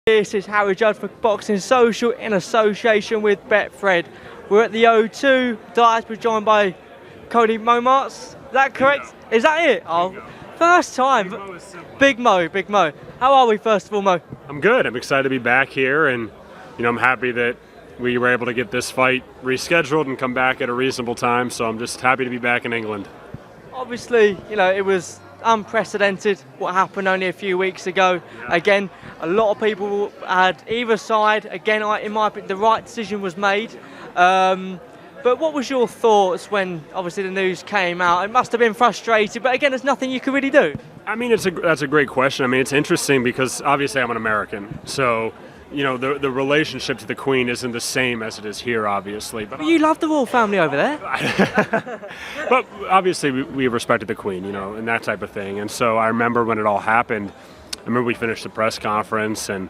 This is Harry Judd for Boxing Social in association with Betfred. We're at the O2. Dice, we're joined by Kody Mommaerts. Is that correct? Is that it? Oh, first time. Big Mo, Big Mo. How are we, first of all, Mo? I'm good. I'm excited to be back here, and I'm happy that we were able to get this fight rescheduled and come back at a reasonable time. So I'm just happy to be back in England. Obviously, it was unprecedented what happened only a few weeks ago. Yeah. Again, a lot of people had either side. Again, in my opinion, the right decision was made. But what was your thoughts when obviously the news came out? It must have been frustrating, but again, there's nothing you could really do. I mean, that's a great question. I mean, it's interesting because obviously I'm an American, so the relationship to the Queen isn't the same as it is here, obviously. But you love the royal family over there. But obviously we respected the Queen, and that type of thing. And so I remember when it all happened. I remember we finished the press conference, and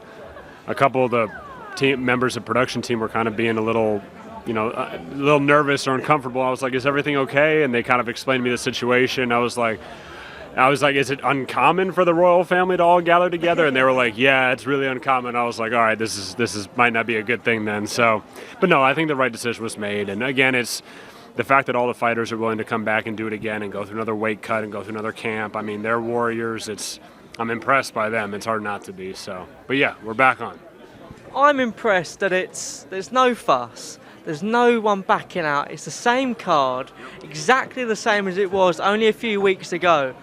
a couple of the members of the production team were kind of being a little nervous or uncomfortable. I was like, "Is everything okay?" And they kind of explained to me the situation. I was like, "Is it uncommon for the royal family to all gather together?" And they were like, "Yeah, it's really uncommon." I was like, "All right, this is might not be a good thing then." So, but no, I think the right decision was made. And again, it's the fact that all the fighters are willing to come back and do it again and go through another weight cut and go through another camp. I mean, they're warriors. I'm impressed by them. It's hard not to be. So, but yeah, we're back on. I'm impressed that there's no fuss. There's no one backing out. It's the same card, exactly the same as it was only a few weeks ago.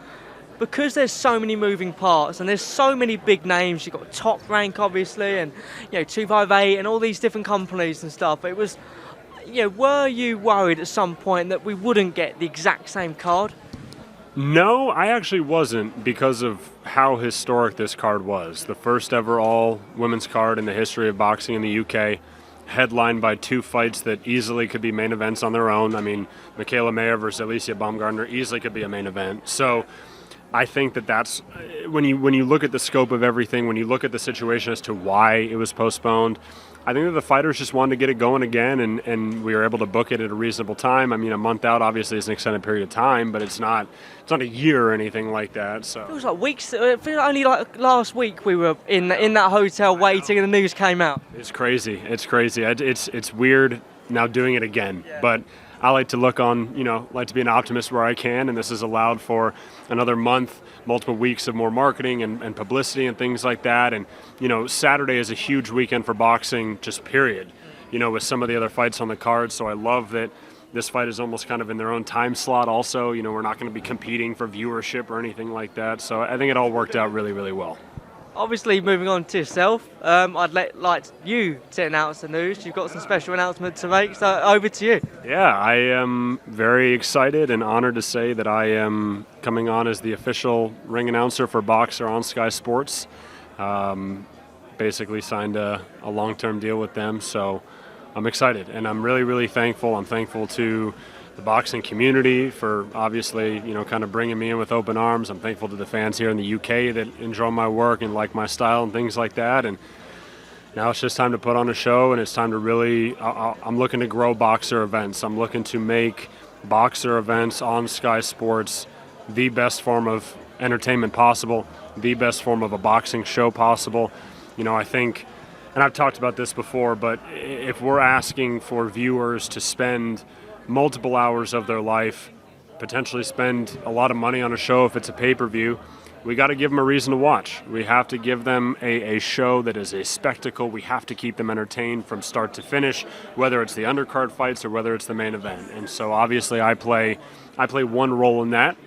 Because there's so many moving parts and there's so many big names, you've got Top Rank obviously, and 258 and all these different companies and stuff. It was, were you worried at some point that we wouldn't get the exact same card? No, I actually wasn't, because of how historic this card was. The first ever all women's card in the history of boxing in the UK, headlined by two fights that easily could be main events on their own. I mean, Michaela Mayer versus Alicia Baumgartner easily could be a main event. So I think that's when you look at the scope of everything, when you look at the situation as to why it was postponed, I think that the fighters just wanted to get it going again, and we were able to book it at a reasonable time. I mean, a month out obviously is an extended period of time, but it's not a year or anything like that. So it was like weeks. It feels only like last week we were in that hotel waiting, and the news came out. It's crazy. It's crazy. It's weird now doing it again, yeah. But I like to look on, like to be an optimist where I can, and this has allowed for another month, multiple weeks of more marketing and publicity and things like that. And, Saturday is a huge weekend for boxing, just period, with some of the other fights on the card. So I love that this fight is almost kind of in their own time slot also. We're not going to be competing for viewership or anything like that. So I think it all worked out really, really well. Obviously, moving on to yourself, I'd like you to announce the news. You've got some special announcement to make, so over to you. Yeah, I am very excited and honored to say that I am coming on as the official ring announcer for Boxer on Sky Sports. Basically signed a long-term deal with them, so I'm excited, and I'm really, really thankful. I'm thankful to the boxing community for obviously, kind of bringing me in with open arms. I'm thankful to the fans here in the UK that enjoy my work and like my style and things like that. And now it's just time to put on a show, and it's time to really, I'm looking to grow boxer events. I'm looking to make boxer events on Sky Sports the best form of entertainment possible, the best form of a boxing show possible. I think, and I've talked about this before, but if we're asking for viewers to spend multiple hours of their life, potentially spend a lot of money on a show if it's a pay-per-view, we got to give them a reason to watch. We have to give them a show that is a spectacle. We have to keep them entertained from start to finish, whether it's the undercard fights or whether it's the main event. And so obviously I play one role in that,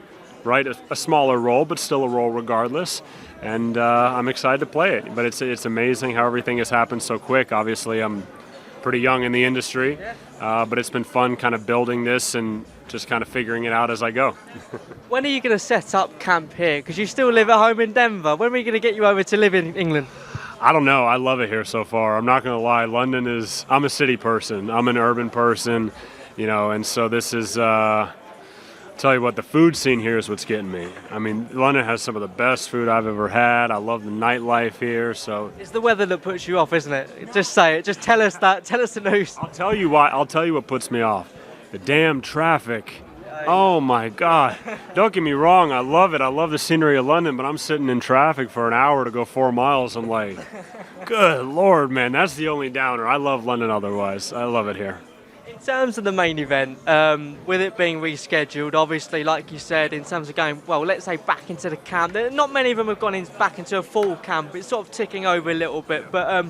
right? A smaller role, but still a role regardless. And I'm excited to play it. But it's amazing how everything has happened so quick. Obviously I'm pretty young in the industry, but it's been fun kind of building this and just kind of figuring it out as I go. When are you going to set up camp here? Because you still live at home in Denver. When are we going to get you over to live in England? I don't know. I love it here so far. I'm not going to lie. I'm a city person. I'm an urban person, and so this is, tell you what, the food scene here is what's getting me. I mean, London has some of the best food I've ever had. I love the nightlife here. So it's the weather that puts you off, isn't it? Just say it. Just tell us that. Tell us the news. I'll tell you why. I'll tell you what puts me off. The damn traffic Oh my God. Don't get me wrong, I love it. I love the scenery of London, but I'm sitting in traffic for an hour to go 4 miles. I'm like, good Lord, man, that's the only downer. I love London otherwise. I love it here. In terms of the main event, with it being rescheduled, obviously, like you said, in terms of going, well, let's say back into the camp, not many of them have gone back into a full camp. It's sort of ticking over a little bit, but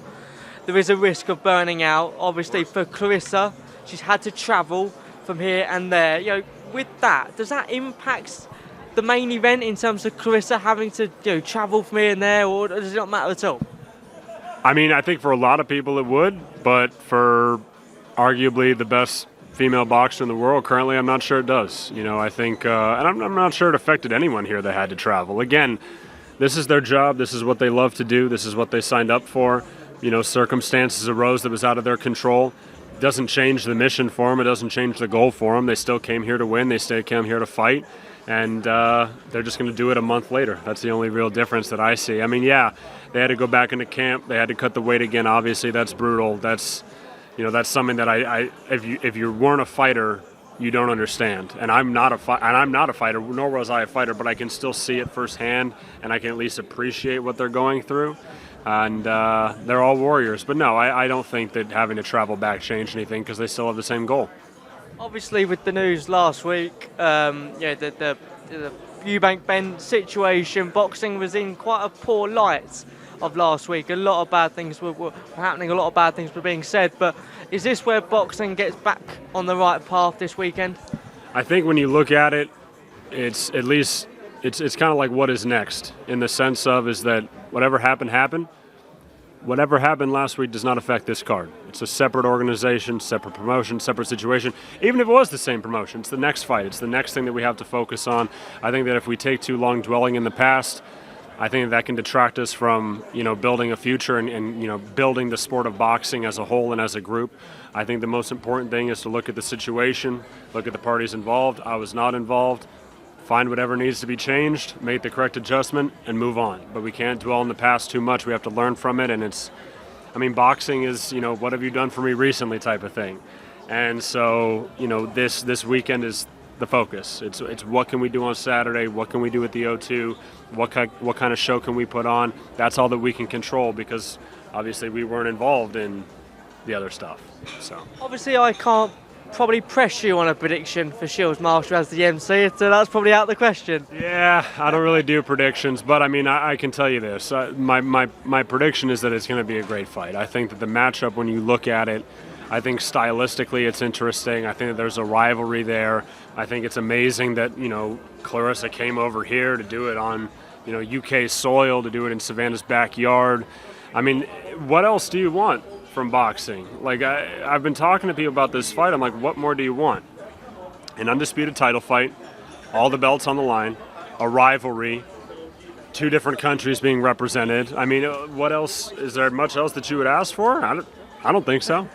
there is a risk of burning out. Obviously, for Clarissa, she's had to travel from here and there. You know, with that, does that impact the main event in terms of Clarissa having to travel from here and there, or does it not matter at all? I mean, I think for a lot of people it would, but for arguably the best female boxer in the world currently, I'm not sure it does. I think, and I'm not sure it affected anyone here that had to travel. Again, this is their job. This is what they love to do. This is what they signed up for. Circumstances arose that was out of their control. It doesn't change the mission for them. It doesn't change the goal for them. They still came here to win. They still came here to fight. And they're just going to do it a month later. That's the only real difference that I see. I mean, yeah, they had to go back into camp. They had to cut the weight again. Obviously, that's brutal. That's something that if you weren't a fighter, you don't understand. And I'm not a fighter, nor was I a fighter, but I can still see it firsthand, and I can at least appreciate what they're going through. And they're all warriors. But no, I don't think that having to travel back changed anything because they still have the same goal. Obviously, with the news last week, the Eubank Bend situation, boxing was in quite a poor light of last week. A lot of bad things were happening, a lot of bad things were being said, but is this where boxing gets back on the right path this weekend? I think when you look at it, it's at least it's kind of like what is next, in the sense of is that whatever happened. Whatever happened last week does not affect this card. It's a separate organization, separate promotion, separate situation. Even if it was the same promotion, it's the next fight. It's the next thing that we have to focus on. I think that if we take too long dwelling in the past, I think that can detract us from, building a future and building the sport of boxing as a whole and as a group. I think the most important thing is to look at the situation, look at the parties involved. I was not involved. Find whatever needs to be changed, make the correct adjustment, and move on. But we can't dwell in the past too much. We have to learn from it, and boxing is, what have you done for me recently type of thing. And so, this weekend is the focus. It's what can we do on Saturday, what can we do at the O2, what kind of show can we put on. That's all that we can control because obviously we weren't involved in the other stuff. So obviously I can't probably press you on a prediction for Shields Marshall as the MC, so that's probably out of the question. Yeah, I don't really do predictions, but I can tell you this. My prediction is that it's going to be a great fight. I think that the matchup, when you look at it, I think stylistically it's interesting. I think that there's a rivalry there. I think it's amazing that, Clarissa came over here to do it on, UK soil, to do it in Savannah's backyard. What else do you want from boxing? Like, I've been talking to people about this fight. I'm like, what more do you want? An undisputed title fight, all the belts on the line, a rivalry, two different countries being represented. What else? Is there much else that you would ask for? I don't think so.